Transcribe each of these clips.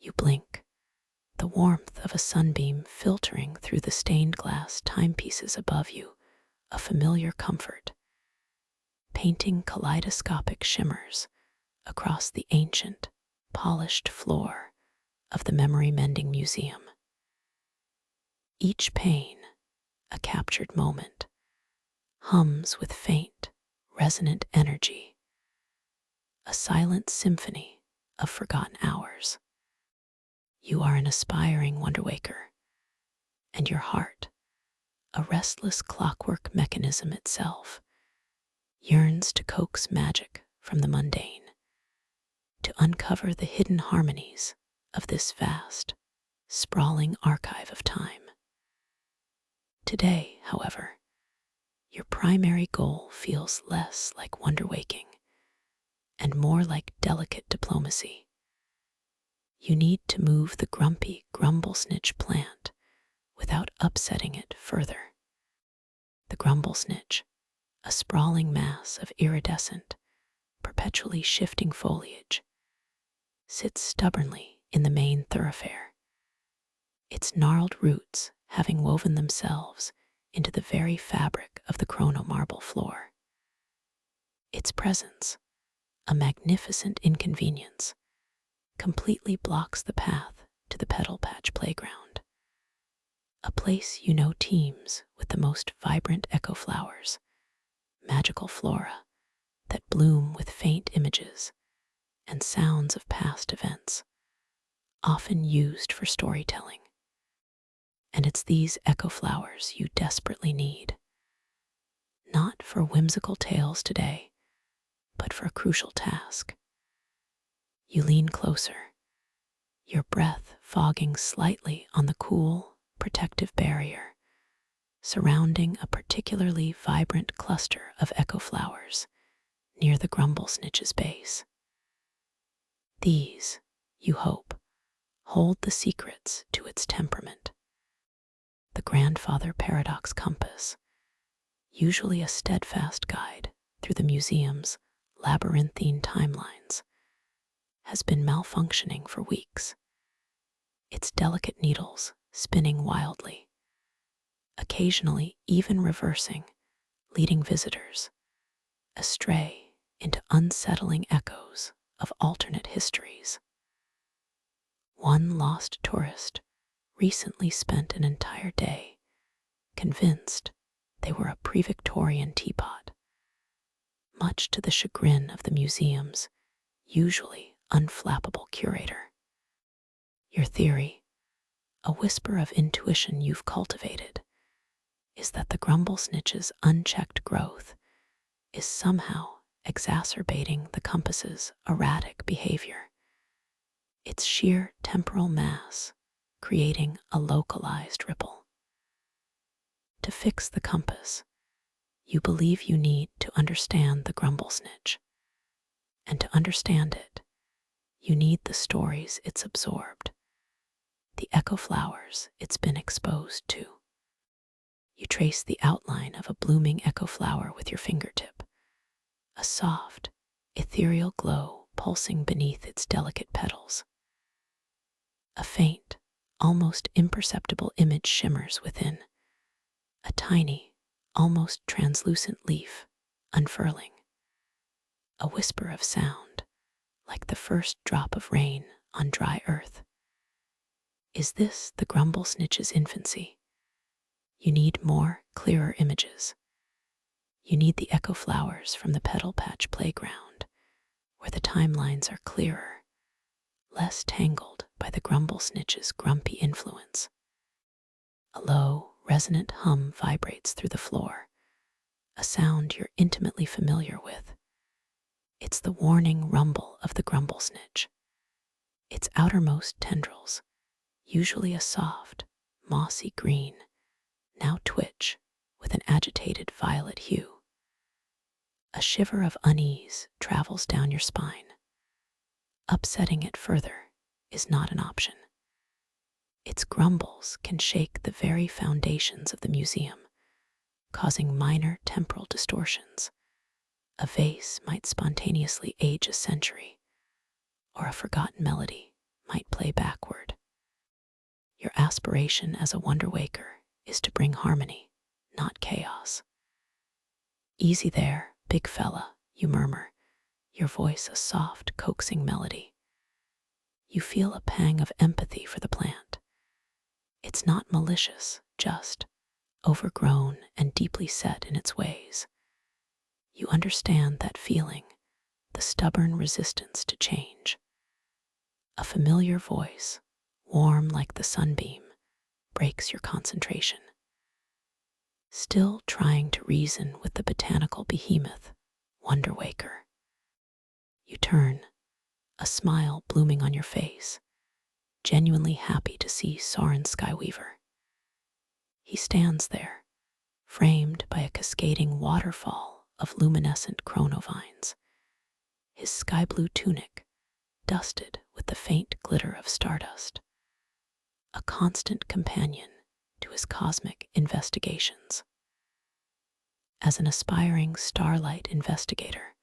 You blink, the warmth of a sunbeam filtering through the stained glass timepieces above you, a familiar comfort, painting kaleidoscopic shimmers across the ancient, polished floor of the Memory-Mending Museum. Each pane, a captured moment, hums with faint, resonant energy, a silent symphony of forgotten hours. You are an aspiring wonderwaker, and your heart, a restless clockwork mechanism itself, yearns to coax magic from the mundane, to uncover the hidden harmonies of this vast, sprawling archive of time. Today, however, your primary goal feels less like wonder-waking and more like delicate diplomacy. You need to move the grumpy Grumblesnitch plant without upsetting it further. The Grumblesnitch, a sprawling mass of iridescent, perpetually shifting foliage, sits stubbornly in the main thoroughfare, its gnarled roots having woven themselves into the very fabric of the Chrono-marble floor. Its presence, a magnificent inconvenience, completely blocks the path to the Petal Patch playground, a place you know teems with the most vibrant echo flowers, magical flora that bloom with faint images and sounds of past events, often used for storytelling. And it's these echo flowers you desperately need, not for whimsical tales today, but for a crucial task. You lean closer, your breath fogging slightly on the cool, protective barrier surrounding a particularly vibrant cluster of echo flowers near the Grumblesnitch's base. These, you hope, hold the secrets to its temperament. The grandfather paradox compass, usually a steadfast guide through the museum's labyrinthine timelines, has been malfunctioning for weeks, its delicate needles spinning wildly, occasionally even reversing, leading visitors astray into unsettling echoes of alternate histories. One lost tourist recently spent an entire day convinced they were a pre-Victorian teapot, much to the chagrin of the museum's usually unflappable curator. Your theory, a whisper of intuition you've cultivated, is that the Grumblesnitch's unchecked growth is somehow exacerbating the compass's erratic behavior, its sheer temporal mass creating a localized ripple. To fix the compass, you believe you need to understand the Grumblesnitch, and to understand it, you need the stories it's absorbed, the echo flowers it's been exposed to. You trace the outline of a blooming echo flower with your fingertip, a soft, ethereal glow pulsing beneath its delicate petals. A faint, almost imperceptible image shimmers within, a tiny, almost translucent leaf unfurling, a whisper of sound like the first drop of rain on dry earth. Is this the Grumblesnitch's infancy? You need more, clearer images. You need the echo flowers from the Petal Patch playground, where the timelines are clearer, less tangled by the Grumblesnitch's grumpy influence. A low, resonant hum vibrates through the floor, a sound you're intimately familiar with. It's the warning rumble of the Grumblesnitch. Its outermost tendrils, usually a soft, mossy green, now twitch with an agitated violet hue. A shiver of unease travels down your spine. Upsetting it further is not an option. Its grumbles can shake the very foundations of the museum, causing minor temporal distortions. A vase might spontaneously age a century, or a forgotten melody might play backward. Your aspiration as a wonder waker is to bring harmony, not chaos. Easy there, big fella, you murmur, your voice a soft, coaxing melody. You feel a pang of empathy for the plant. It's not malicious, just overgrown and deeply set in its ways. You understand that feeling, the stubborn resistance to change. A familiar voice, warm like the sunbeam, breaks your concentration. Still trying to reason with the botanical behemoth, wonder waker. You turn, a smile blooming on your face, genuinely happy to see Soren Skyweaver. He stands there, framed by a cascading waterfall of luminescent chronovines, his sky-blue tunic dusted with the faint glitter of stardust, a constant companion to his cosmic investigations. As an aspiring starlight investigator,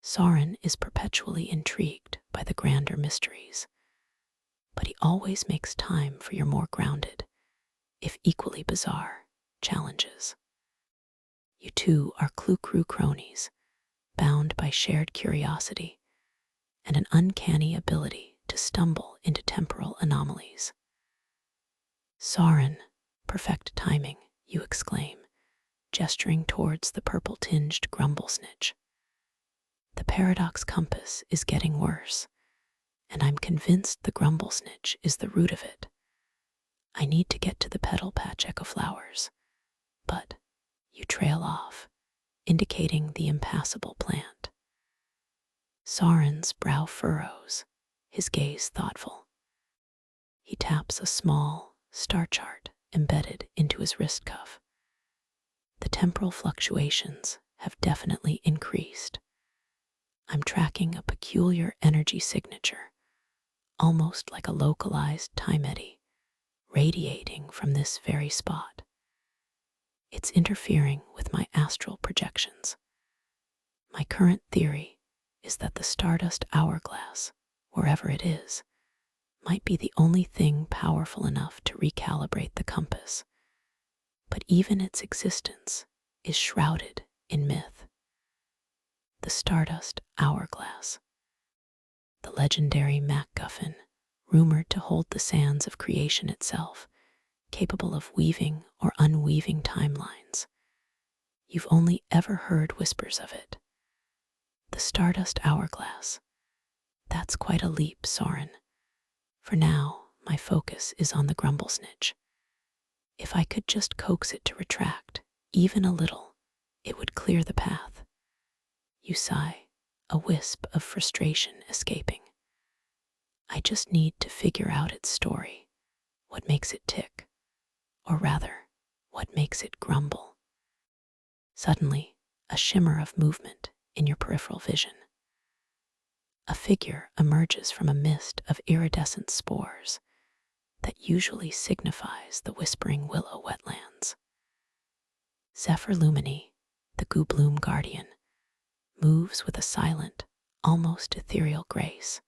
Soren is perpetually intrigued by the grander mysteries, but he always makes time for your more grounded, if equally bizarre, challenges. You two are Clue-Crew cronies, bound by shared curiosity and an uncanny ability to stumble into temporal anomalies. Soren, perfect timing, you exclaim, gesturing towards the purple-tinged Grumblesnitch. The paradox compass is getting worse, and I'm convinced the Grumblesnitch is the root of it. I need to get to the petal patch echoflowers, but you trail off, indicating the impassable plant. Soren's brow furrows, his gaze thoughtful. He taps a small star chart embedded into his wrist cuff. The temporal fluctuations have definitely increased. I'm tracking a peculiar energy signature, almost like a localized time eddy, radiating from this very spot. It's interfering with my astral projections. My current theory is that the stardust hourglass, wherever it is, might be the only thing powerful enough to recalibrate the compass. But even its existence is shrouded in myth. The stardust hourglass, the legendary MacGuffin, rumored to hold the sands of creation itself, capable of weaving or unweaving timelines. You've only ever heard whispers of it. The stardust hourglass. That's quite a leap, Soren. For now, my focus is on the Grumblesnitch. If I could just coax it to retract, even a little, it would clear the path. You sigh, a wisp of frustration escaping. I just need to figure out its story, what makes it tick, or rather, what makes it grumble. Suddenly, a shimmer of movement in your peripheral vision. A figure emerges from a mist of iridescent spores that usually signifies the whispering willow wetlands. Zephyr Lumini, the Goobloom guardian, moves with a silent, almost ethereal grace,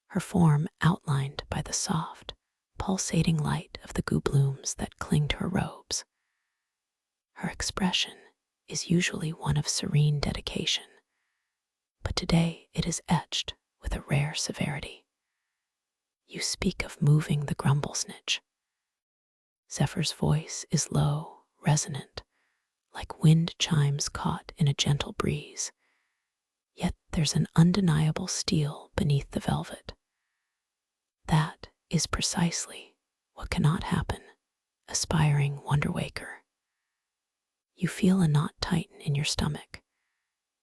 her form outlined by the soft, pulsating light of the gooblooms that cling to her robes. Her expression is usually one of serene dedication, but today it is etched with a rare severity. You speak of moving the Grumblesnitch. Zephyr's voice is low, resonant, like wind chimes caught in a gentle breeze. Yet there's an undeniable steel beneath the velvet. That is precisely what cannot happen, aspiring wonder waker. You feel a knot tighten in your stomach.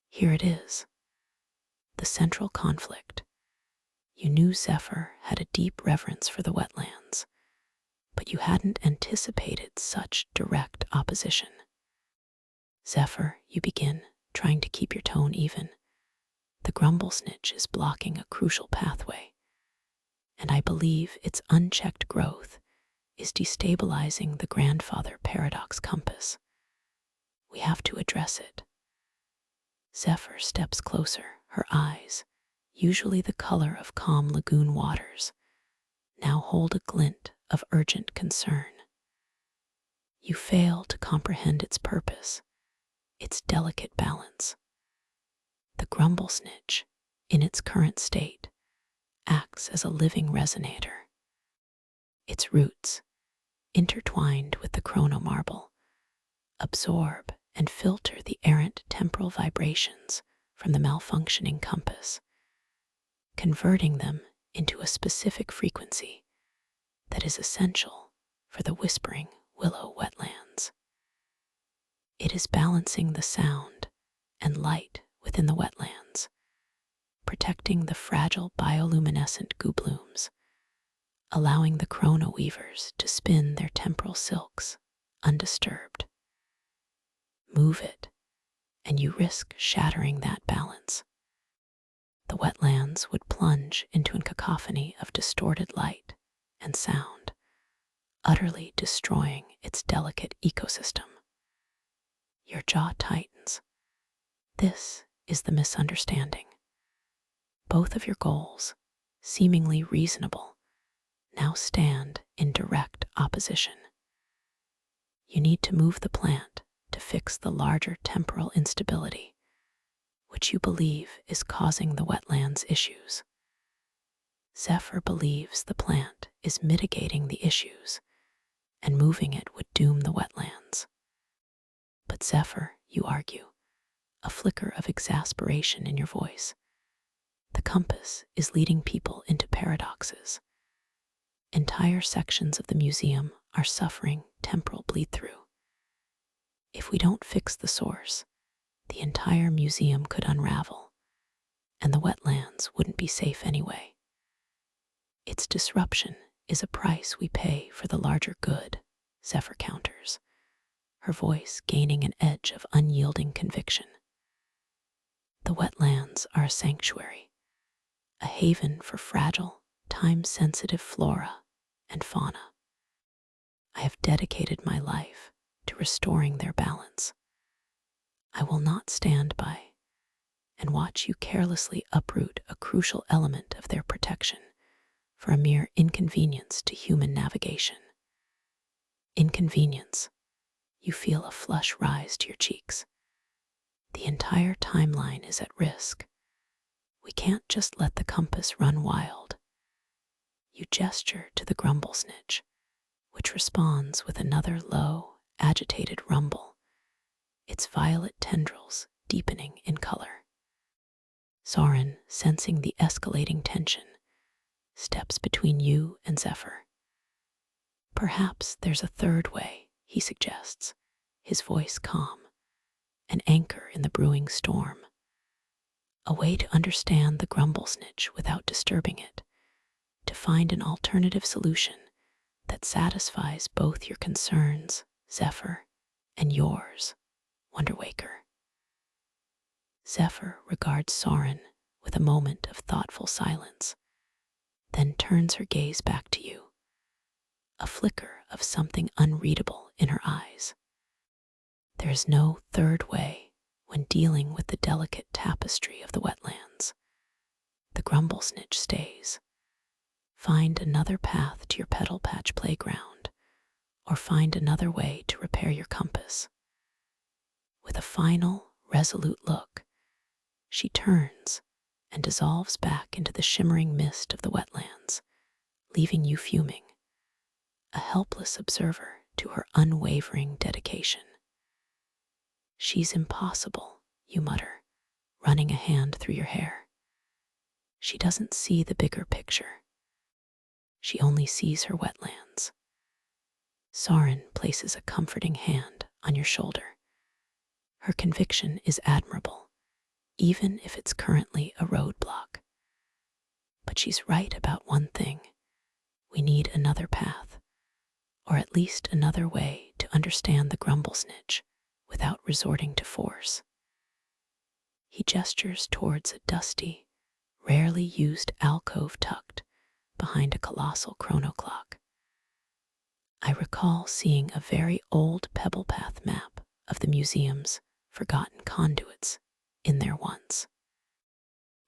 Here it is, the central conflict. You knew Zephyr had a deep reverence for the wetlands, but you hadn't anticipated such direct opposition. Zephyr, you begin, trying to keep your tone even. The Grumblesnitch is blocking a crucial pathway, and I believe its unchecked growth is destabilizing the grandfather paradox compass. We have to address it. Zephyr steps closer, her eyes, usually the color of calm lagoon waters, now hold a glint of urgent concern. You fail to comprehend its purpose, its delicate balance. The grumblesnitch, in its current state, acts as a living resonator. Its roots, intertwined with the chrono-marble, absorb and filter the errant temporal vibrations from the malfunctioning compass, converting them into a specific frequency that is essential for the whispering willow wetlands. It is balancing the sound and light within the wetlands, protecting the fragile bioluminescent gooblooms, allowing the chrono weavers to spin their temporal silks undisturbed. Move it, and you risk shattering that balance. The wetlands would plunge into a cacophony of distorted light and sound, utterly destroying its delicate ecosystem. Your jaw tightens. This is the misunderstanding. Both of your goals, seemingly reasonable, now stand in direct opposition. You need to move the plant to fix the larger temporal instability, which you believe is causing the wetlands' issues. Zephyr believes the plant is mitigating the issues, and moving it would doom the wetlands. But Zephyr, you argue, a flicker of exasperation in your voice. The compass is leading people into paradoxes. Entire sections of the museum are suffering temporal bleed-through. If we don't fix the source, the entire museum could unravel, and the wetlands wouldn't be safe anyway. Its disruption is a price we pay for the larger good, Zephyr counters, her voice gaining an edge of unyielding conviction. The wetlands are a sanctuary, a haven for fragile, time-sensitive flora and fauna. I have dedicated my life to restoring their balance. I will not stand by and watch you carelessly uproot a crucial element of their protection for a mere inconvenience to human navigation. Inconvenience. You feel a flush rise to your cheeks. The entire timeline is at risk. We can't just let the compass run wild. You gesture to the grumblesnitch, which responds with another low, agitated rumble, its violet tendrils deepening in color. Soren, sensing the escalating tension, steps between you and Zephyr. Perhaps there's a third way, he suggests, his voice calm, an anchor in the brewing storm. A way to understand the grumblesnitch without disturbing it, to find an alternative solution that satisfies both your concerns, Zephyr, and yours, Wonderwaker. Zephyr regards Soren with a moment of thoughtful silence, then turns her gaze back to you, a flicker of something unreadable in her eyes. There is no third way when dealing with the delicate tapestry of the wetlands. The grumblesnitch stays. Find another path to your petal patch playground, or find another way to repair your compass. With a final, resolute look, she turns and dissolves back into the shimmering mist of the wetlands, leaving you fuming, a helpless observer to her unwavering dedication. She's impossible, you mutter, running a hand through your hair. She doesn't see the bigger picture. She only sees her wetlands. Soren places a comforting hand on your shoulder. Her conviction is admirable, even if it's currently a roadblock. But she's right about one thing. We need another path, or at least another way to understand the grumblesnitch without resorting to force. He gestures towards a dusty, rarely used alcove tucked behind a colossal chrono clock. I recall seeing a very old pebble path map of the museum's forgotten conduits in there once.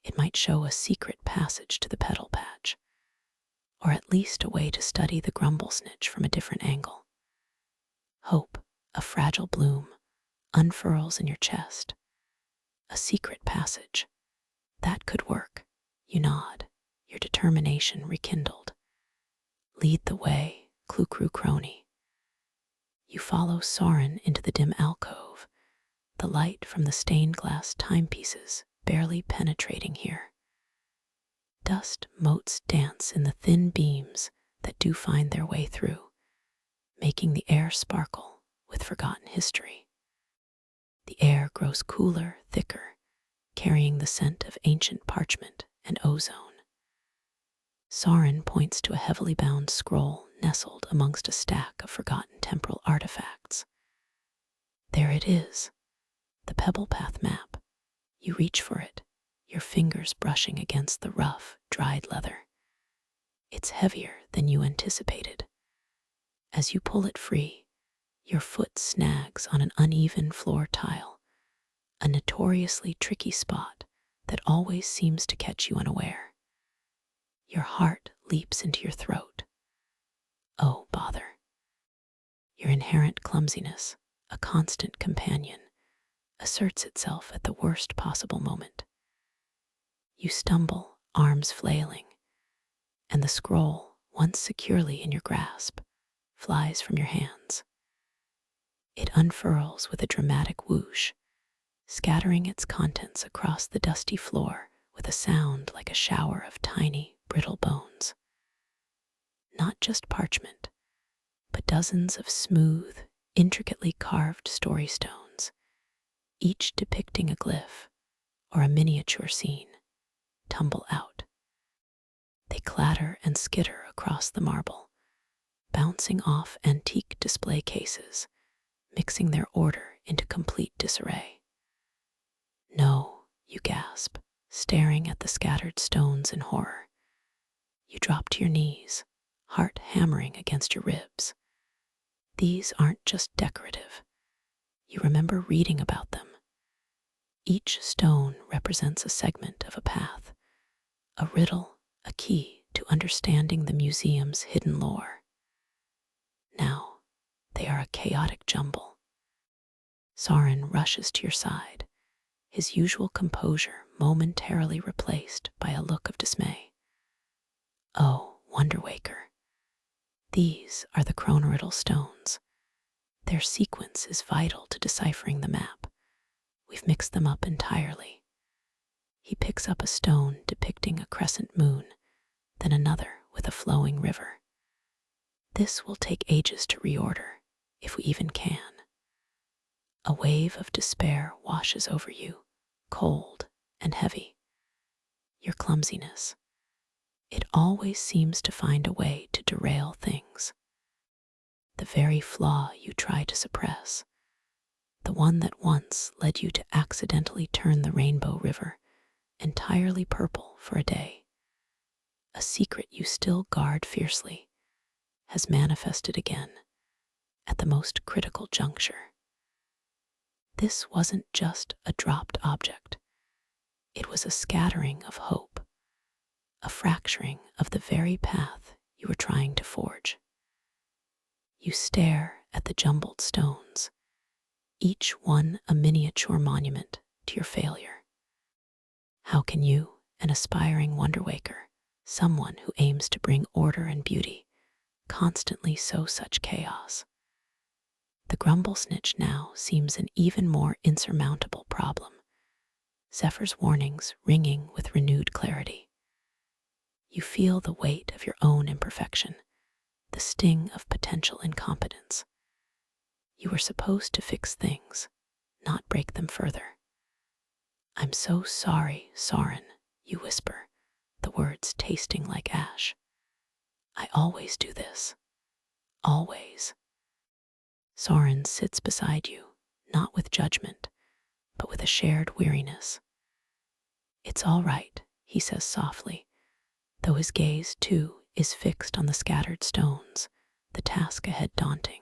It might show a secret passage to the petal patch, or at least a way to study the grumblesnitch from a different angle. Hope, a fragile bloom, unfurls in your chest. A secret passage. That could work. You nod, your determination rekindled. Lead the way, Clu-Cru crony. You follow Soren into the dim alcove, the light from the stained glass timepieces barely penetrating here. Dust motes dance in the thin beams that do find their way through, making the air sparkle with forgotten history. The air grows cooler, thicker, carrying the scent of ancient parchment and ozone. Soren points to a heavily bound scroll nestled amongst a stack of forgotten temporal artifacts. There it is, the Pebble Path map. You reach for it, your fingers brushing against the rough, dried leather. It's heavier than you anticipated. As you pull it free, your foot snags on an uneven floor tile, a notoriously tricky spot that always seems to catch you unaware. Your heart leaps into your throat. Oh, bother. Your inherent clumsiness, a constant companion, asserts itself at the worst possible moment. You stumble, arms flailing, and the scroll, once securely in your grasp, flies from your hands. It unfurls with a dramatic whoosh, scattering its contents across the dusty floor with a sound like a shower of tiny, brittle bones. Not just parchment, but dozens of smooth, intricately carved story stones, each depicting a glyph or a miniature scene, tumble out. They clatter and skitter across the marble, bouncing off antique display cases, mixing their order into complete disarray. No, you gasp, staring at the scattered stones in horror. You drop to your knees, heart hammering against your ribs. These aren't just decorative. You remember reading about them. Each stone represents a segment of a path, a riddle, a key to understanding the museum's hidden lore. Now, they are a chaotic jumble. Soren rushes to your side, his usual composure momentarily replaced by a look of dismay. Oh, Wonderwaker. These are the Chrono-marble stones. Their sequence is vital to deciphering the map. We've mixed them up entirely. He picks up a stone depicting a crescent moon, then another with a flowing river. This will take ages to reorder, if we even can. A wave of despair washes over you, cold and heavy. Your clumsiness. It always seems to find a way to derail things. The very flaw you try to suppress, the one that once led you to accidentally turn the Rainbow River entirely purple for a day, a secret you still guard fiercely, has manifested again at the most critical juncture. This wasn't just a dropped object. It was a scattering of hope, a fracturing of the very path you were trying to forge. You stare at the jumbled stones, each one a miniature monument to your failure. How can you, an aspiring Wonderwaker, someone who aims to bring order and beauty, constantly sow such chaos? The Grumblesnitch now seems an even more insurmountable problem, Zephyr's warnings ringing with renewed clarity. You feel the weight of your own imperfection, the sting of potential incompetence. You were supposed to fix things, not break them further. I'm so sorry, Soren, you whisper, the words tasting like ash. I always do this. Always. Soren sits beside you, not with judgment, but with a shared weariness. It's all right, he says softly, though his gaze, too, is fixed on the scattered stones, the task ahead daunting.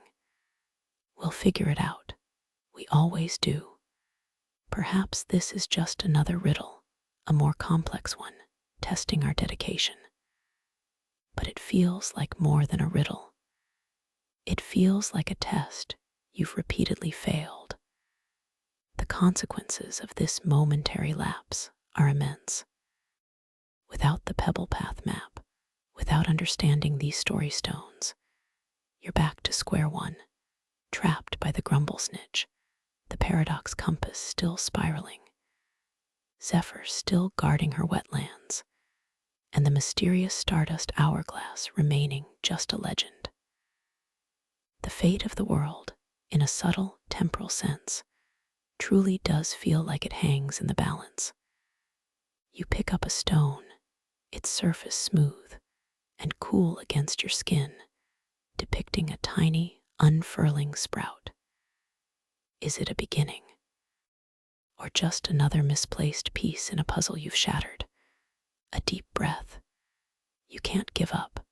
We'll figure it out. We always do. Perhaps this is just another riddle, a more complex one, testing our dedication. But it feels like more than a riddle. It feels like a test you've repeatedly failed. The consequences of this momentary lapse are immense. Without the pebble path map, without understanding these story stones, you're back to square one, trapped by the Grumblesnitch, the paradox compass still spiraling, Zephyr still guarding her wetlands, and the mysterious stardust hourglass remaining just a legend. The fate of the world, in a subtle temporal sense, truly does feel like it hangs in the balance. You pick up a stone, its surface smooth and cool against your skin, depicting a tiny, unfurling sprout. Is it a beginning? Or just another misplaced piece in a puzzle you've shattered? A deep breath. You can't give up.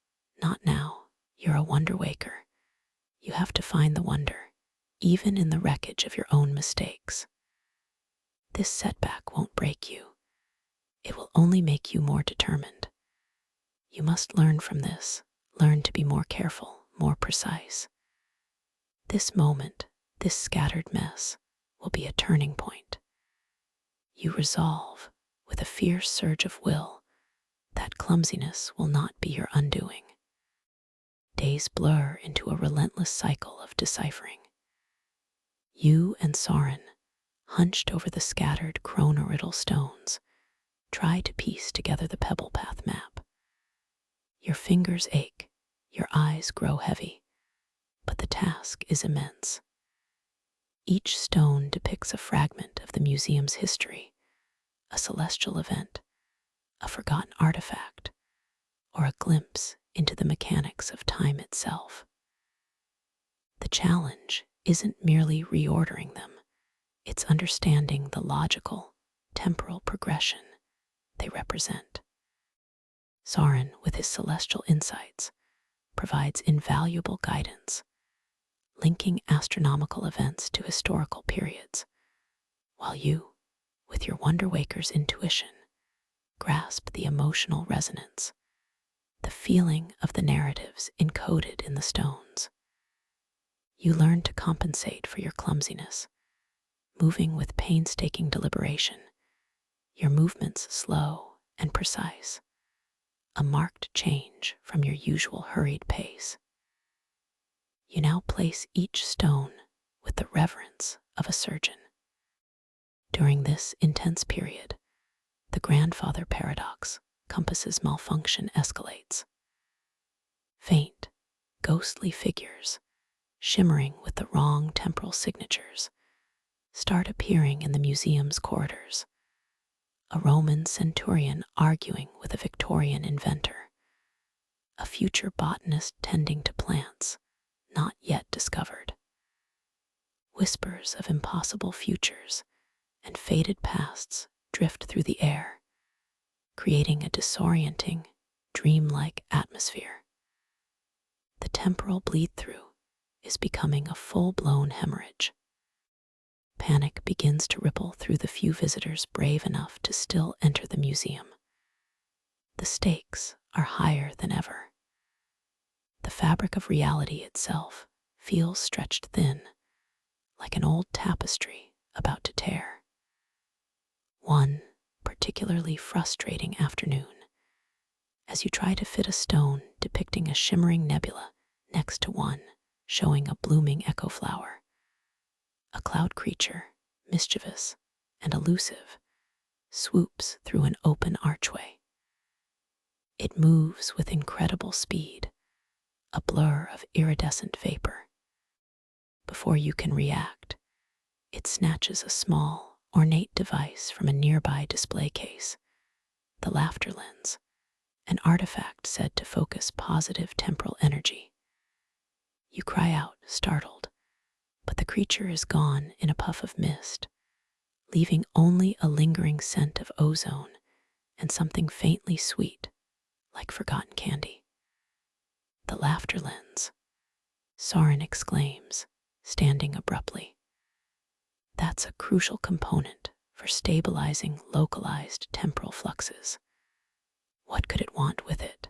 Not now. You're a wonder waker. You have to find the wonder, even in the wreckage of your own mistakes. This setback won't break you. It will only make you more determined. You must learn from this, learn to be more careful, more precise. This moment, this scattered mess, will be a turning point. You resolve, with a fierce surge of will, that clumsiness will not be your undoing. Days blur into a relentless cycle of deciphering. You and Soren, hunched over the scattered chrono-riddle stones, try to piece together the pebble path map. Your fingers ache, your eyes grow heavy, but the task is immense. Each stone depicts a fragment of the museum's history, a celestial event, a forgotten artifact, or a glimpse into the mechanics of time itself. The challenge isn't merely reordering them, it's understanding the logical, temporal progression they represent. Soren, with his celestial insights, provides invaluable guidance, linking astronomical events to historical periods, while you, with your Wonder Waker's intuition, grasp the emotional resonance, the feeling of the narratives encoded in the stones. You learn to compensate for your clumsiness, moving with painstaking deliberation, your movements slow and precise, a marked change from your usual hurried pace. You now place each stone with the reverence of a surgeon. During this intense period, the grandfather paradox compass's malfunction escalates. Faint, ghostly figures, shimmering with the wrong temporal signatures, start appearing in the museum's corridors. A Roman centurion arguing with a Victorian inventor, a future botanist tending to plants not yet discovered. Whispers of impossible futures and faded pasts drift through the air, creating a disorienting, dreamlike atmosphere. The temporal bleed-through is becoming a full-blown hemorrhage. Panic begins to ripple through the few visitors brave enough to still enter the museum. The stakes are higher than ever. The fabric of reality itself feels stretched thin, like an old tapestry about to tear. One particularly frustrating afternoon, as you try to fit a stone depicting a shimmering nebula next to one showing a blooming echo flower. A cloud creature, mischievous and elusive, swoops through an open archway. It moves with incredible speed, a blur of iridescent vapor. Before you can react, it snatches a small, ornate device from a nearby display case, the laughter lens, an artifact said to focus positive temporal energy. You cry out, startled, but the creature is gone in a puff of mist, leaving only a lingering scent of ozone and something faintly sweet, like forgotten candy. The laughter lens, Soren exclaims, standing abruptly. That's a crucial component for stabilizing localized temporal fluxes. What could it want with it?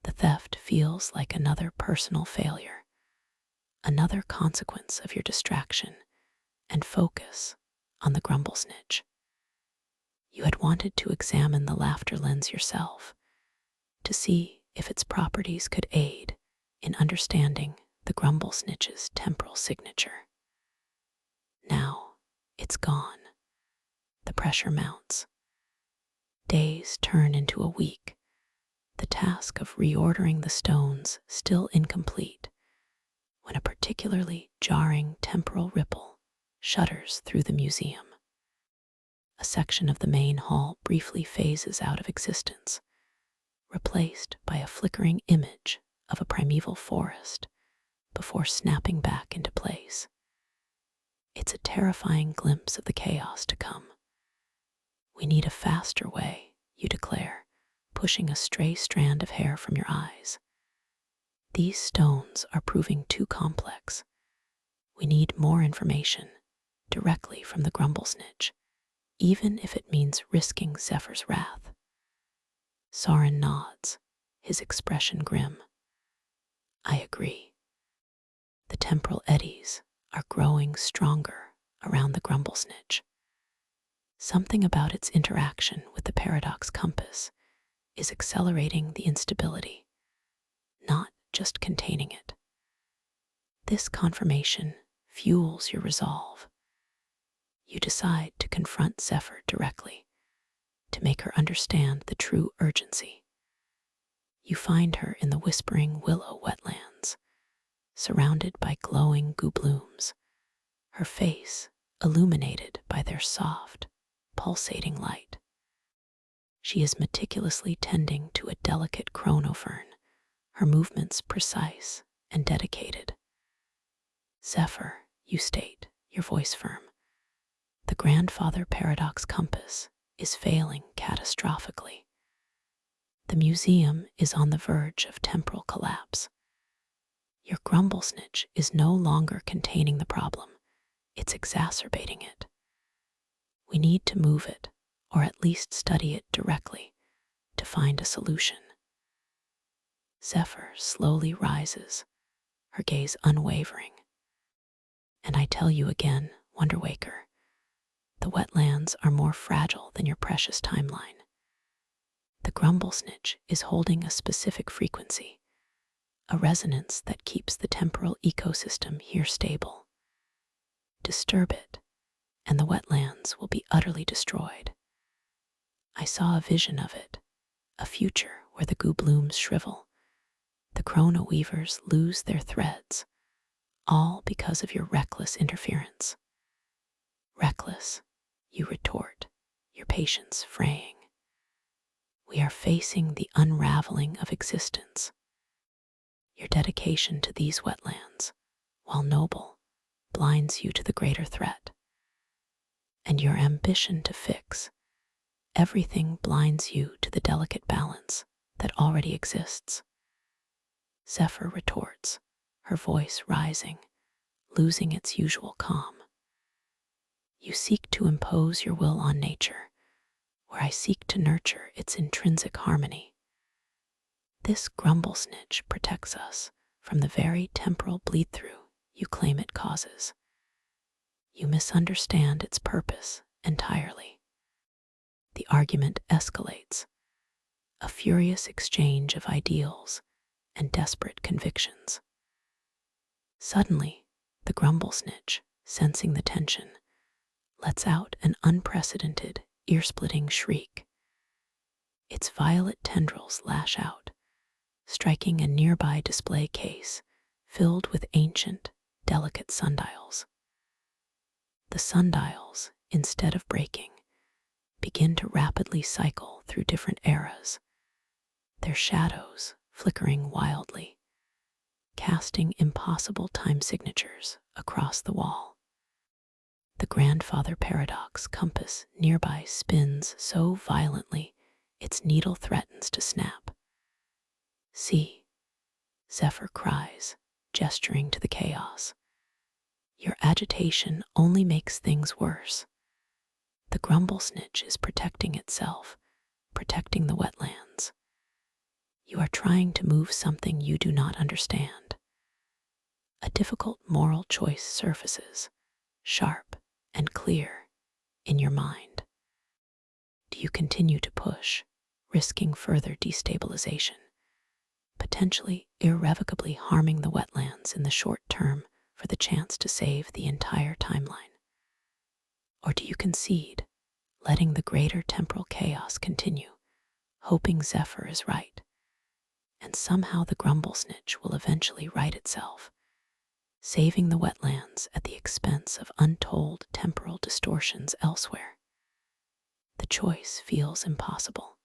The theft feels like another personal failure, another consequence of your distraction and focus on the Grumblesnitch. You had wanted to examine the laughter lens yourself to see if its properties could aid in understanding the Grumblesnitch's temporal signature. Now it's gone. The pressure mounts. Days turn into a week, the task of reordering the stones still incomplete, when a particularly jarring temporal ripple shudders through the museum. A section of the main hall briefly phases out of existence, replaced by a flickering image of a primeval forest before snapping back into place. It's a terrifying glimpse of the chaos to come. We need a faster way, you declare, pushing a stray strand of hair from your eyes. These stones are proving too complex. We need more information directly from the Grumblesnitch, even if it means risking Zephyr's wrath. Soren nods, his expression grim. I agree. The temporal eddies are growing stronger around the Grumblesnitch. Something about its interaction with the paradox compass is accelerating the instability, not just containing it. This confirmation fuels your resolve. You decide to confront Zephyr directly, to make her understand the true urgency. You find her in the whispering willow wetlands, surrounded by glowing gooblooms, her face illuminated by their soft, pulsating light. She is meticulously tending to a delicate chronofern, her movements precise and dedicated. Zephyr, you state, your voice firm, the grandfather paradox compass is failing catastrophically. The museum is on the verge of temporal collapse. Your Grumblesnitch is no longer containing the problem, it's exacerbating it. We need to move it, or at least study it directly, to find a solution. Zephyr slowly rises, her gaze unwavering. And I tell you again, Wonderwaker, the wetlands are more fragile than your precious timeline. The Grumblesnitch is holding a specific frequency, a resonance that keeps the temporal ecosystem here stable. Disturb it, and the wetlands will be utterly destroyed. I saw a vision of it, a future where the gooblooms shrivel, the chrono-weavers lose their threads, all because of your reckless interference. Reckless, you retort, your patience fraying. We are facing the unraveling of existence. Your dedication to these wetlands, while noble, blinds you to the greater threat. And your ambition to fix everything blinds you to the delicate balance that already exists. Zephyr retorts, her voice rising, losing its usual calm. You seek to impose your will on nature, where I seek to nurture its intrinsic harmony. This Grumblesnitch protects us from the very temporal bleed-through you claim it causes. You misunderstand its purpose entirely. The argument escalates, a furious exchange of ideals and desperate convictions. Suddenly, the Grumblesnitch, sensing the tension, lets out an unprecedented, ear-splitting shriek. Its violet tendrils lash out, striking a nearby display case filled with ancient, delicate sundials. The sundials, instead of breaking, begin to rapidly cycle through different eras, their shadows flickering wildly, casting impossible time signatures across the wall. The grandfather paradox compass nearby spins so violently its needle threatens to snap. See, Zephyr cries, gesturing to the chaos. Your agitation only makes things worse. The Grumblesnitch is protecting itself, protecting the wetlands. You are trying to move something you do not understand. A difficult moral choice surfaces, sharp and clear, in your mind. Do you continue to push, risking further destabilization, potentially irrevocably harming the wetlands in the short term for the chance to save the entire timeline? Or do you concede, letting the greater temporal chaos continue, hoping Zephyr is right, and somehow the Grumblesnitch will eventually right itself, saving the wetlands at the expense of untold temporal distortions elsewhere? The choice feels impossible.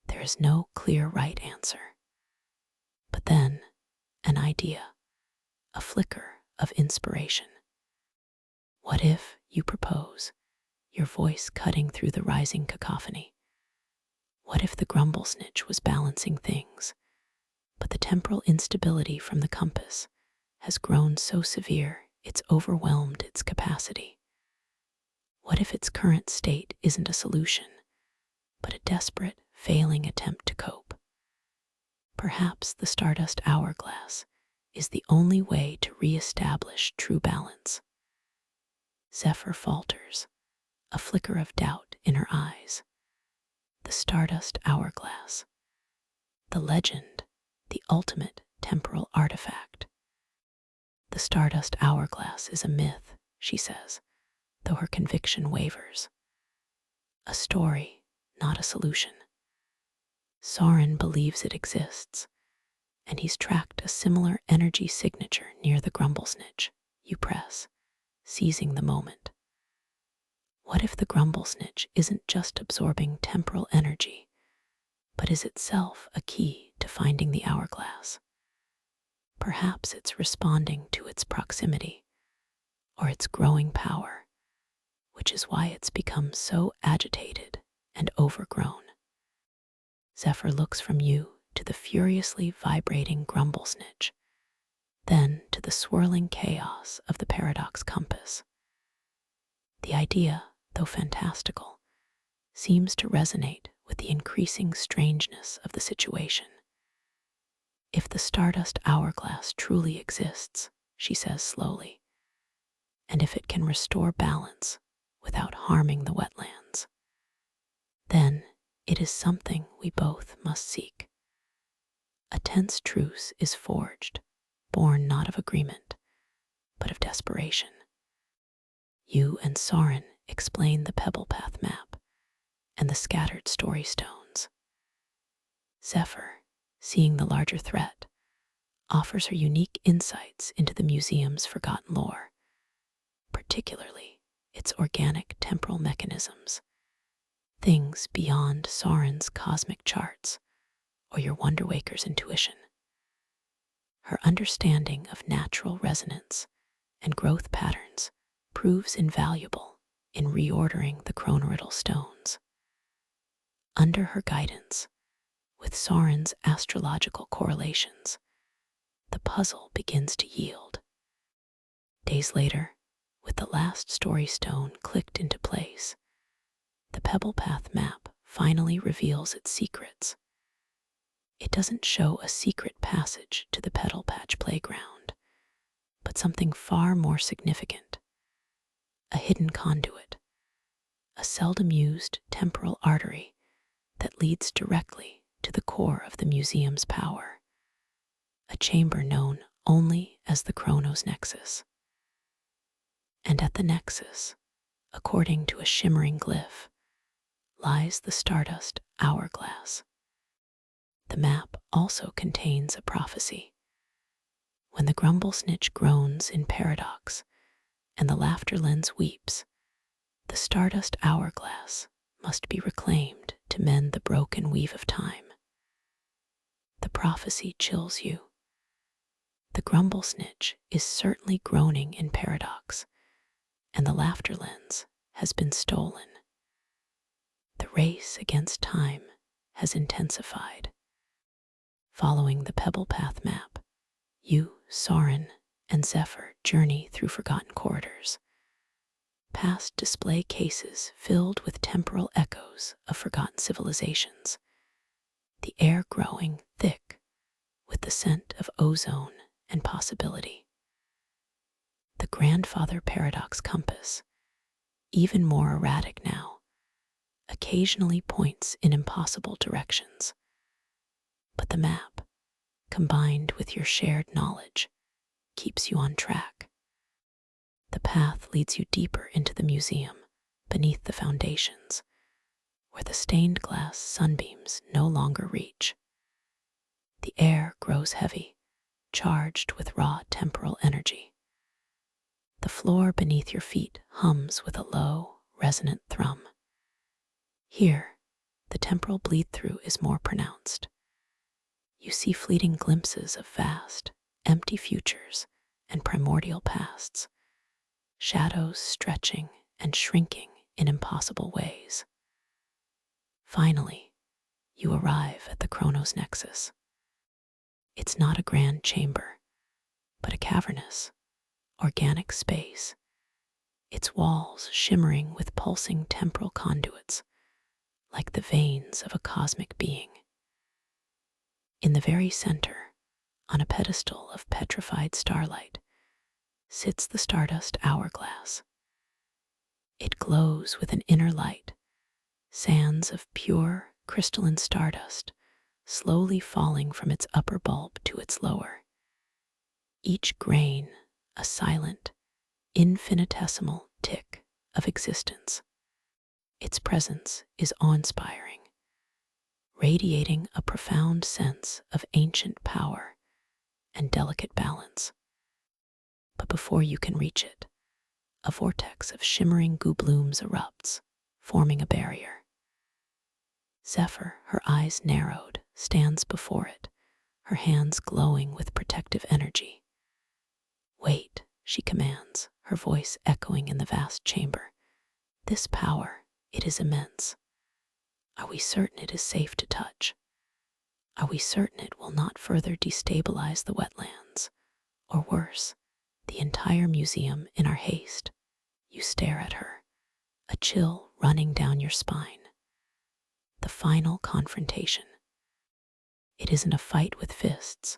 There is no clear right answer. But then, an idea, a flicker of inspiration. What if, you propose, your voice cutting through the rising cacophony? What if the Grumblesnitch was balancing things, but the temporal instability from the compass has grown so severe it's overwhelmed its capacity? What if its current state isn't a solution, but a desperate, failing attempt to cope? Perhaps the stardust hourglass is the only way to re-establish true balance. Zephyr falters, a flicker of doubt in her eyes. The stardust hourglass. The legend, the ultimate temporal artifact. The stardust hourglass is a myth, she says, though her conviction wavers. A story, not a solution. Soren believes it exists, and he's tracked a similar energy signature near the Grumblesnitch. You press, seizing the moment. What if the Grumblesnitch isn't just absorbing temporal energy, but is itself a key to finding the hourglass? Perhaps it's responding to its proximity, or its growing power, which is why it's become so agitated and overgrown. Zephyr looks from you to the furiously vibrating Grumblesnitch, then to the swirling chaos of the paradox compass. The idea, though fantastical, seems to resonate with the increasing strangeness of the situation. If the stardust hourglass truly exists, she says slowly, and if it can restore balance without harming the wetlands, then it is something we both must seek. A tense truce is forged, born not of agreement, but of desperation. You and Soren explain the pebble path map and the scattered story stones. Zephyr, seeing the larger threat, offers her unique insights into the museum's forgotten lore, particularly its organic temporal mechanisms, things beyond Soren's cosmic charts or your Wonderwaker's intuition. Her understanding of natural resonance and growth patterns proves invaluable in reordering the chronoidal stones. Under her guidance, with Soren's astrological correlations, the puzzle begins to yield. Days later, with the last story stone clicked into place, the Pebble Path map finally reveals its secrets. It doesn't show a secret passage to the Petal Patch playground, but something far more significant. A hidden conduit, a seldom used temporal artery that leads directly to the core of the museum's power, a chamber known only as the Chronos Nexus. And at the nexus, according to a shimmering glyph, lies the stardust hourglass. The map also contains a prophecy. When the Grumblesnitch groans in paradox and the laughter lens weeps, the stardust hourglass must be reclaimed to mend the broken weave of time. The prophecy chills you. The Grumblesnitch is certainly groaning in paradox, and the laughter lens has been stolen. The race against time has intensified. Following the Pebble Path map, you, Soren, and Zephyr journey through forgotten corridors. past display cases filled with temporal echoes of forgotten civilizations, the air growing thick with the scent of ozone and possibility. The grandfather paradox compass, even more erratic now, occasionally points in impossible directions. But the map, combined with your shared knowledge, keeps you on track. The path leads you deeper into the museum, beneath the foundations, where the stained glass sunbeams no longer reach. The air grows heavy, charged with raw temporal energy. The floor beneath your feet hums with a low, resonant thrum. Here, the temporal bleed-through is more pronounced. You see fleeting glimpses of vast, empty futures and primordial pasts, shadows stretching and shrinking in impossible ways. Finally, you arrive at the Chronos nexus. It's not a grand chamber, but a cavernous, organic space, its walls shimmering with pulsing temporal conduits, like the veins of a cosmic being. In the very center, on a pedestal of petrified starlight, sits the stardust hourglass. It glows with an inner light, sands of pure, crystalline stardust slowly falling from its upper bulb to its lower. Each grain a silent, infinitesimal tick of existence. Its presence is awe-inspiring, radiating a profound sense of ancient power and delicate balance. But before you can reach it, a vortex of shimmering goo-blooms erupts, forming a barrier. Zephyr, her eyes narrowed, stands before it, her hands glowing with protective energy. "Wait," she commands, her voice echoing in the vast chamber. "This power, it is immense. Are we certain it is safe to touch? Are we certain it will not further destabilize the wetlands? Or worse, the entire museum in our haste?" You stare at her, a chill running down your spine. The final confrontation. It isn't a fight with fists,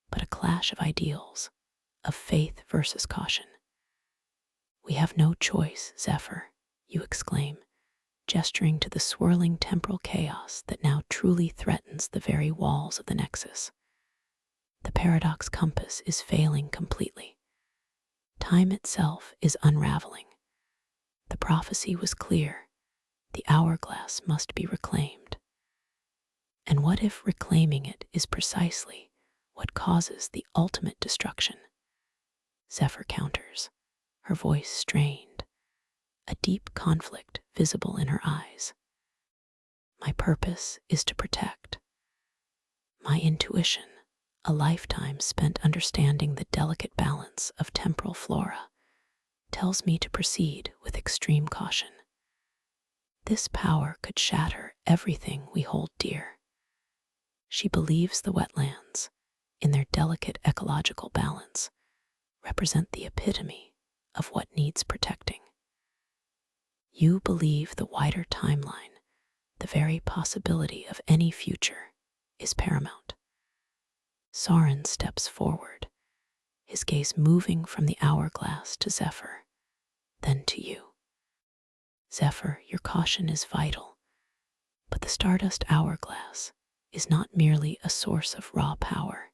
but a clash of ideals, of faith versus caution. "We have no choice, Zephyr," you exclaim, gesturing to the swirling temporal chaos that now truly threatens the very walls of the nexus. The paradox compass is failing completely. Time itself is unraveling. The prophecy was clear. The hourglass must be reclaimed. And what if reclaiming it is precisely what causes the ultimate destruction? Zephyr counters, her voice strained, a deep conflict visible in her eyes. "My purpose is to protect. My intuition, a lifetime spent understanding the delicate balance of temporal flora, tells me to proceed with extreme caution. This power could shatter everything we hold dear." She believes the wetlands, in their delicate ecological balance, represent the epitome of what needs protecting. You believe the wider timeline, the very possibility of any future, is paramount. Soren steps forward, his gaze moving from the hourglass to Zephyr, then to you. "Zephyr, your caution is vital, but the stardust hourglass is not merely a source of raw power.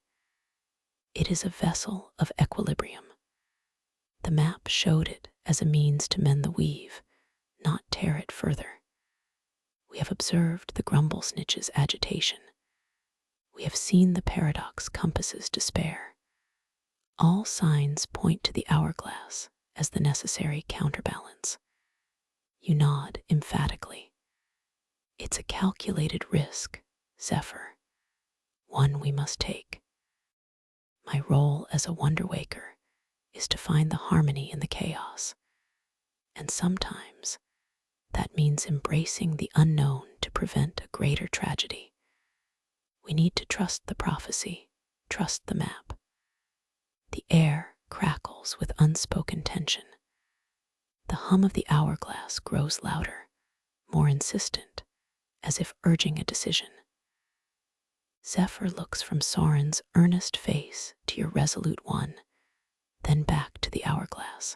It is a vessel of equilibrium. The map showed it as a means to mend the weave, not tear it further. We have observed the Grumblesnitch's agitation. We have seen the paradox compass's despair. All signs point to the hourglass as the necessary counterbalance." You nod emphatically. "It's a calculated risk, Zephyr, one we must take. My role as a wonder waker is to find the harmony in the chaos, and sometimes that means embracing the unknown to prevent a greater tragedy. We need to trust the prophecy, trust the map." The air crackles with unspoken tension. The hum of the hourglass grows louder, more insistent, as if urging a decision. Zephyr looks from Soren's earnest face to your resolute one, then back to the hourglass.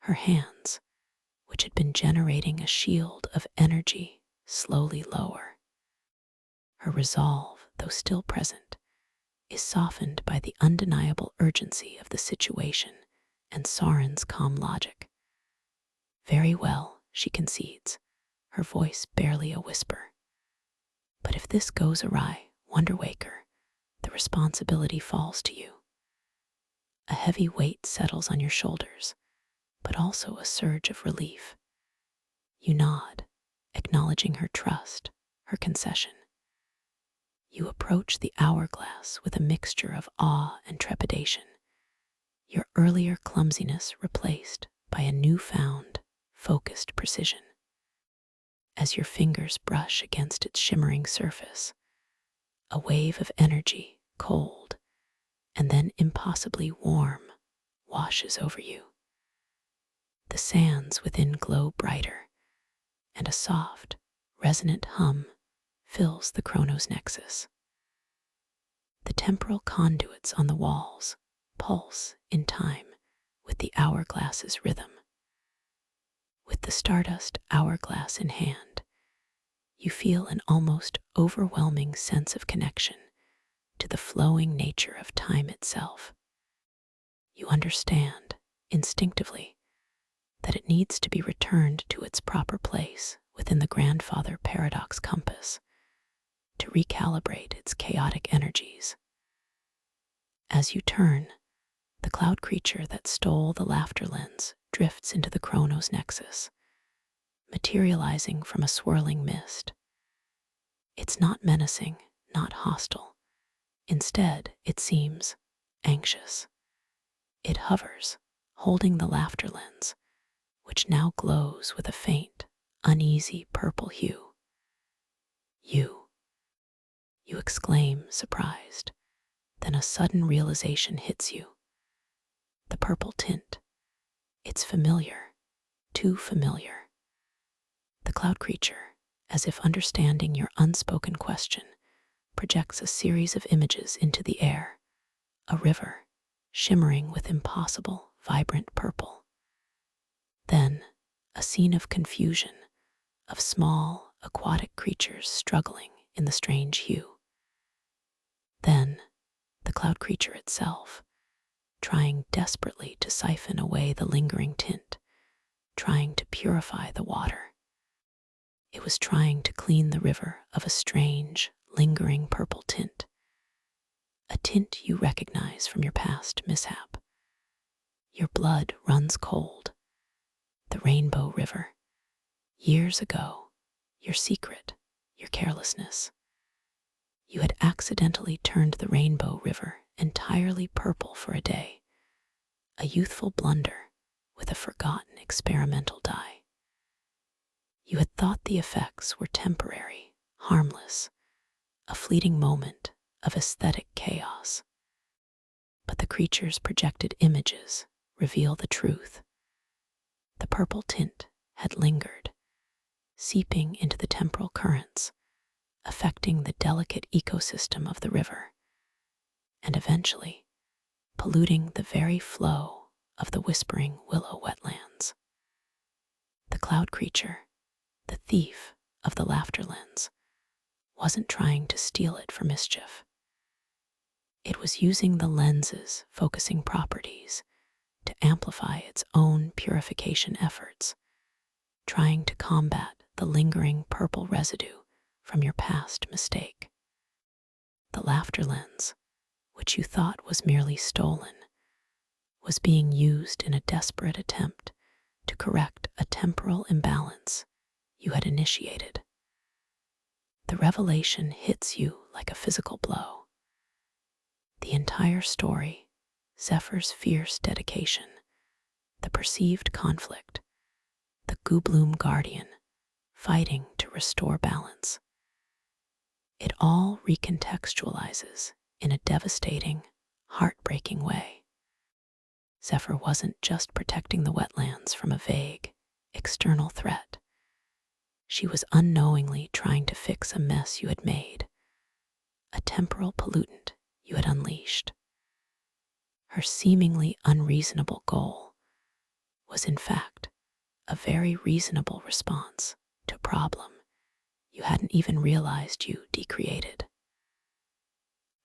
Her hands, which had been generating a shield of energy, slowly lower. Her resolve, though still present, is softened by the undeniable urgency of the situation and Soren's calm logic. Very well, she concedes, her voice barely a whisper. But if this goes awry, Wonderwaker, the responsibility falls to you. A heavy weight settles on your shoulders, but also a surge of relief. You nod, acknowledging her trust, her concession. You approach the hourglass with a mixture of awe and trepidation, your earlier clumsiness replaced by a newfound, focused precision. As your fingers brush against its shimmering surface, a wave of energy, cold, and then impossibly warm, washes over you. The sands within glow brighter, and a soft, resonant hum fills the Chronos nexus. The temporal conduits on the walls pulse in time with the hourglass's rhythm. With the stardust hourglass in hand, you feel an almost overwhelming sense of connection to the flowing nature of time itself. You understand, instinctively, that it needs to be returned to its proper place within the grandfather paradox compass to recalibrate its chaotic energies. As you turn, the cloud creature that stole the laughter lens drifts into the Chronos nexus, materializing from a swirling mist. It's not menacing, not hostile. Instead, it seems anxious. It hovers, holding the laughter lens, which now glows with a faint, uneasy purple hue. You exclaim, surprised. Then a sudden realization hits you. The purple tint. It's familiar, too familiar. The cloud creature, as if understanding your unspoken question, projects a series of images into the air. A river, shimmering with impossible, vibrant purple. Then, a scene of confusion, of small, aquatic creatures struggling in the strange hue. Then, the cloud creature itself, trying desperately to siphon away the lingering tint, trying to purify the water. It was trying to clean the river of a strange, lingering purple tint, a tint you recognize from your past mishap. Your blood runs cold. The Rainbow River. Years ago, your secret, your carelessness. You had accidentally turned the Rainbow River entirely purple for a day, a youthful blunder with a forgotten experimental dye. You had thought the effects were temporary, harmless, a fleeting moment of aesthetic chaos. But the creature's projected images reveal the truth. The purple tint had lingered, seeping into the temporal currents, affecting the delicate ecosystem of the river, and eventually polluting the very flow of the whispering willow wetlands. The cloud creature, the thief of the laughter lens, wasn't trying to steal it for mischief. It was using the lens's focusing properties to amplify its own purification efforts, trying to combat the lingering purple residue from your past mistake. The laughter lens, which you thought was merely stolen, was being used in a desperate attempt to correct a temporal imbalance you had initiated. The revelation hits you like a physical blow. The entire story, Zephyr's fierce dedication, the perceived conflict, the Goobloom guardian fighting to restore balance. It all recontextualizes in a devastating, heartbreaking way. Zephyr wasn't just protecting the wetlands from a vague, external threat. She was unknowingly trying to fix a mess you had made, a temporal pollutant you had unleashed. Her seemingly unreasonable goal was, in fact, a very reasonable response to a problem you hadn't even realized you decreated.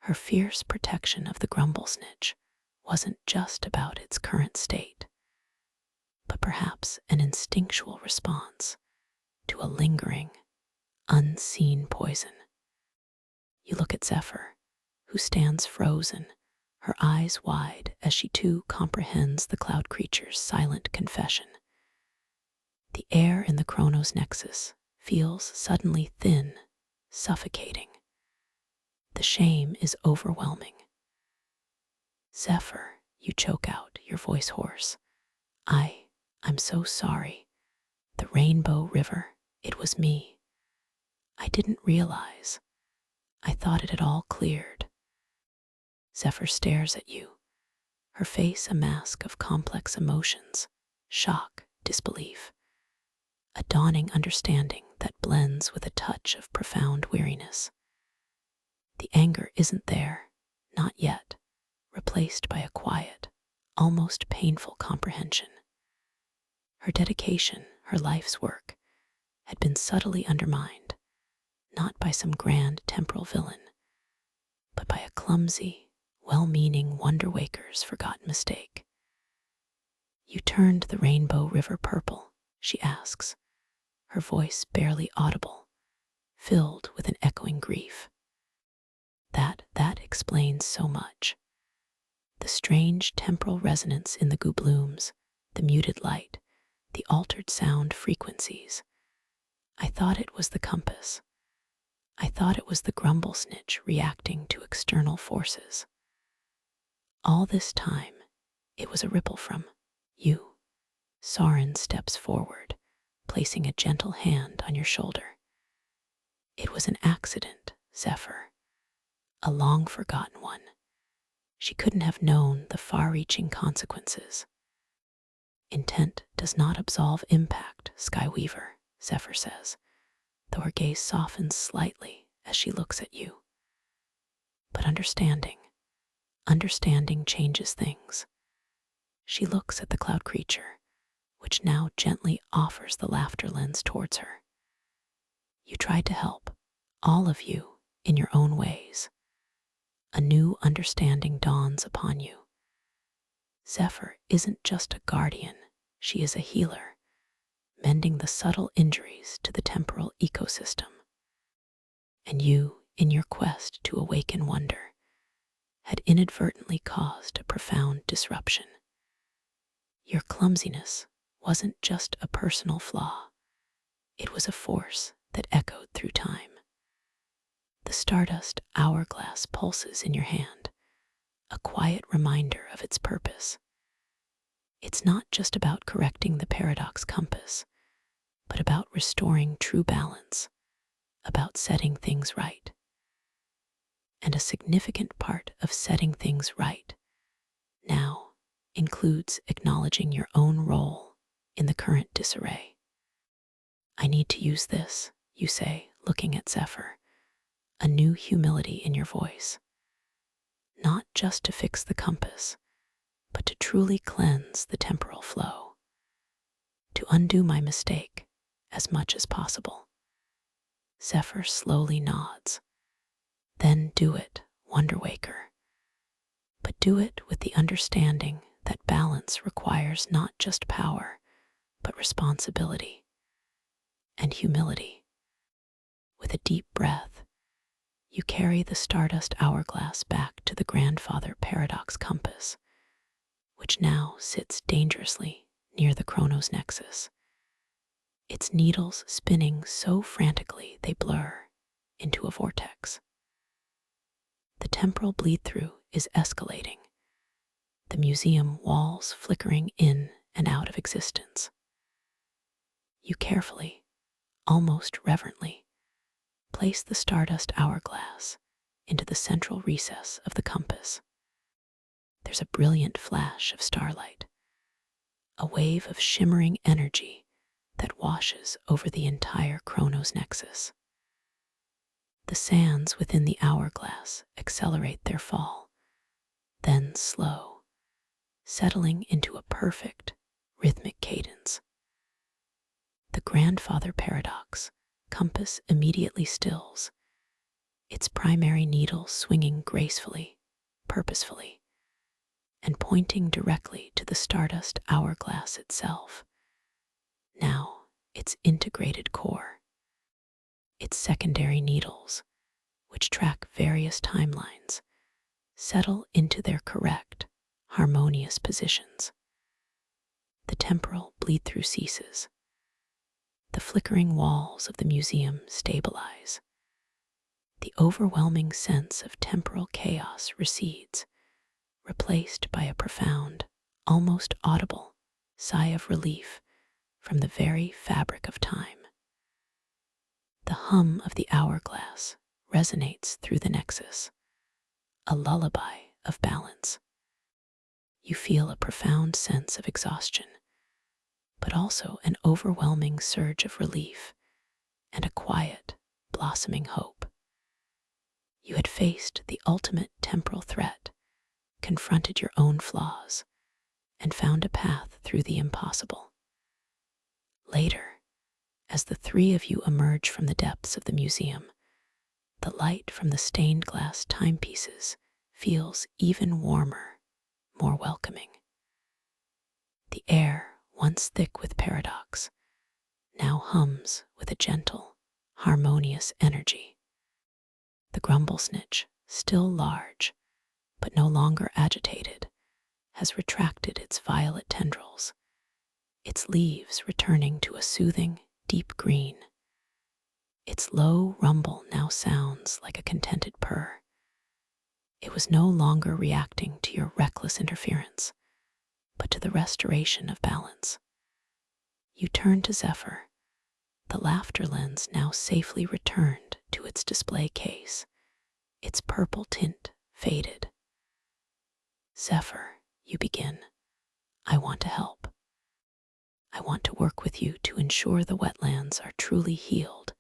Her fierce protection of the Grumblesnitch wasn't just about its current state, but perhaps an instinctual response to a lingering, unseen poison. You look at Zephyr, who stands frozen, her eyes wide as she too comprehends the cloud creature's silent confession. The air in the Chronos nexus feels suddenly thin, suffocating. The shame is overwhelming. Zephyr, you choke out, your voice hoarse. I'm so sorry. The Rainbow River, it was me. I didn't realize. I thought it had all cleared. Zephyr stares at you, her face a mask of complex emotions, shock, disbelief, a dawning understanding that blends with a touch of profound weariness. The anger isn't there, not yet, replaced by a quiet, almost painful comprehension. Her dedication, her life's work, had been subtly undermined, not by some grand temporal villain, but by a clumsy, well-meaning wonder waker's forgotten mistake. You turned the Rainbow River purple, she asks, her voice barely audible, filled with an echoing grief. That explains so much. The strange temporal resonance in the goblooms, the muted light, the altered sound frequencies. I thought it was the compass. I thought it was the Grumblesnitch reacting to external forces. All this time, it was a ripple from you. Soren steps forward, placing a gentle hand on your shoulder. It was an accident, Zephyr, a long-forgotten one. She couldn't have known the far-reaching consequences. Intent does not absolve impact, Skyweaver, Zephyr says, though her gaze softens slightly as she looks at you. But understanding changes things. She looks at the cloud creature, which now gently offers the laughter lens towards her. You tried to help, all of you, in your own ways. A new understanding dawns upon you. Zephyr isn't just a guardian, she is a healer, mending the subtle injuries to the temporal ecosystem. And you, in your quest to awaken wonder, had inadvertently caused a profound disruption. Your clumsiness wasn't just a personal flaw, it was a force that echoed through time. The stardust hourglass pulses in your hand, a quiet reminder of its purpose. It's not just about correcting the paradox compass, but about restoring true balance, about setting things right. And a significant part of setting things right now includes acknowledging your own role in the current disarray. I need to use this, you say, looking at Zephyr, a new humility in your voice. Not just to fix the compass, but to truly cleanse the temporal flow. To undo my mistake as much as possible. Zephyr slowly nods. Then do it, Wonder Waker. But do it with the understanding that balance requires not just power, but responsibility and humility. With a deep breath, you carry the stardust hourglass back to the grandfather paradox compass, which now sits dangerously near the Chronos nexus, its needles spinning so frantically they blur into a vortex. The temporal bleed-through is escalating, the museum walls flickering in and out of existence. You carefully, almost reverently, place the stardust hourglass into the central recess of the compass. there's a brilliant flash of starlight, a wave of shimmering energy that washes over the entire Chronos nexus. The sands within the hourglass accelerate their fall, then slow, settling into a perfect, rhythmic cadence. The grandfather paradox compass immediately stills, its primary needle swinging gracefully, purposefully, and pointing directly to the stardust hourglass itself. Now, its integrated core, its secondary needles, which track various timelines, settle into their correct, harmonious positions. The temporal bleed-through ceases. The flickering walls of the museum stabilize. The overwhelming sense of temporal chaos recedes, replaced by a profound, almost audible sigh of relief from the very fabric of time. The hum of the hourglass resonates through the nexus, a lullaby of balance. You feel a profound sense of exhaustion, but also an overwhelming surge of relief and a quiet, blossoming hope. You had faced the ultimate temporal threat, confronted your own flaws, and found a path through the impossible. Later, as the three of you emerge from the depths of the museum, the light from the stained glass timepieces feels even warmer, more welcoming. The air, once thick with paradox, now hums with a gentle, harmonious energy. The grumblesnitch, still large, but no longer agitated, has retracted its violet tendrils, its leaves returning to a soothing, deep green. Its low rumble now sounds like a contented purr. It was no longer reacting to your reckless interference, but to the restoration of balance. You turn to Zephyr, the laughter lens now safely returned to its display case, its purple tint faded. Zephyr, you begin, I want to help. I want to work with you to ensure the wetlands are truly healed,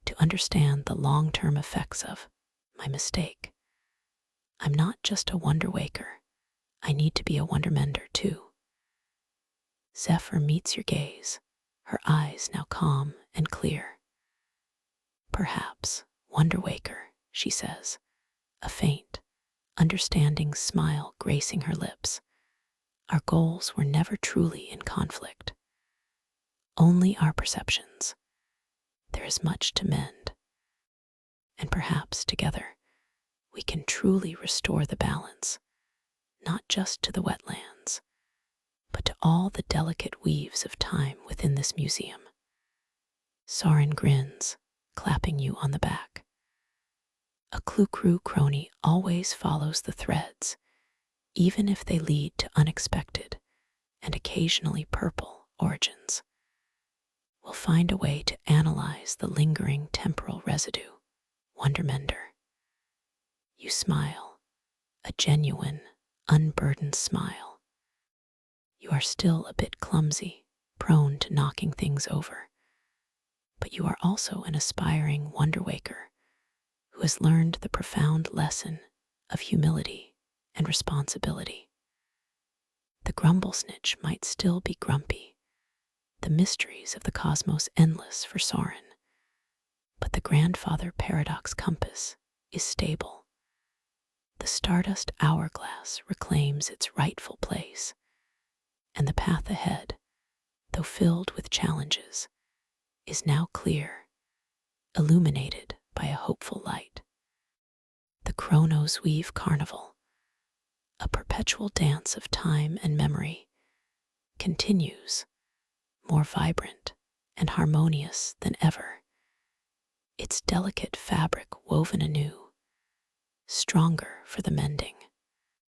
to understand the long-term effects of my mistake. I'm not just a wonder waker. I need to be a wonder mender too. Zephyr meets your gaze, her eyes now calm and clear. Perhaps, wonder waker, she says, a faint, understanding smile gracing her lips. Our goals were never truly in conflict. Only our perceptions. There is much to mend. And perhaps together, we can truly restore the balance, not just to the wetlands, but to all the delicate weaves of time within this museum. Soren grins, clapping you on the back. A Clue crony always follows the threads, even if they lead to unexpected and occasionally purple origins. We'll find a way to analyze the lingering temporal residue, Wondermender. You smile, a genuine, unburdened smile. You are still a bit clumsy, prone to knocking things over, but you are also an aspiring wonder waker who has learned the profound lesson of humility and responsibility. The grumblesnitch might still be grumpy, the mysteries of the cosmos endless for Soren, but the grandfather paradox compass is stable. The stardust hourglass reclaims its rightful place, and the path ahead, though filled with challenges, is now clear, illuminated by a hopeful light. The Chronos Weave Carnival, a perpetual dance of time and memory, continues, more vibrant and harmonious than ever, its delicate fabric woven anew, stronger for the mending.